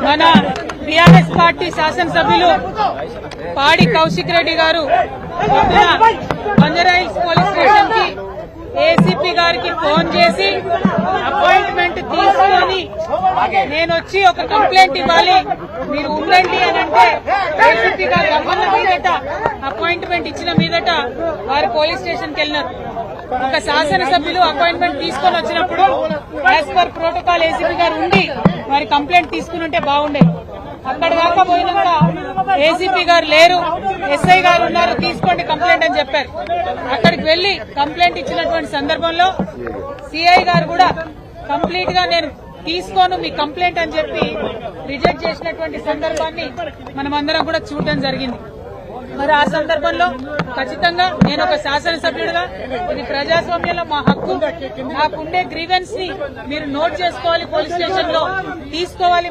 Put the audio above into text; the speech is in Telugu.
మన టీఆర్ఎస్ పార్టీ శాసనసభ్యులు పాడి కౌశిక్ రెడ్డి గారు బంజారాహిల్స్ పోలీస్ స్టేషన్ కి ఏసీపీ గారికి ఫోన్ చేసి అపాయింట్మెంట్ తీసుకొని నేను వచ్చి ఒక కంప్లైంట్ ఇవ్వాలి, మీరు ఉండండి అని అంటే ఏసీపీ గారు రమ్మన్న మీదట అపాయింట్మెంట్ ఇచ్చిన మీదట వారు పోలీస్ స్టేషన్ కి వెళ్ళినారు. ఒక శాసనసభ్యులు అపాయింట్మెంట్ తీసుకొని వచ్చినప్పుడు యాజ్ పర్ ప్రోటోకాల్ ఏసీపీ గారు ఉండి వారి కంప్లైంట్ తీసుకుని ఉంటే బాగుండేది. అక్కడ దాకా పోయినా కూడా ఏసీపీ గారు లేరు, ఎస్ఐ గారు ఉన్నారు, తీసుకోండి కంప్లైంట్ అని చెప్పారు. అక్కడికి వెళ్లి కంప్లైంట్ ఇచ్చినటువంటి సందర్భంలో సిఐ గారు కూడా కంప్లీట్ గా నేను తీసుకోను మీ కంప్లైంట్ అని చెప్పి రిజెక్ట్ చేసినటువంటి సందర్భాన్ని మనమందరం కూడా చూడడం జరిగింది. మరి ఆ సందర్భంలో ఖచ్చితంగా నేను ఒక శాసనసభ్యుడిగా ఇది ప్రజాస్వామ్యంలో మా హక్కు, నాకుండే గ్రీవెన్స్ ని మీరు నోట్ చేసుకోవాలి, పోలీస్ స్టేషన్ లో తీసుకోవాలి.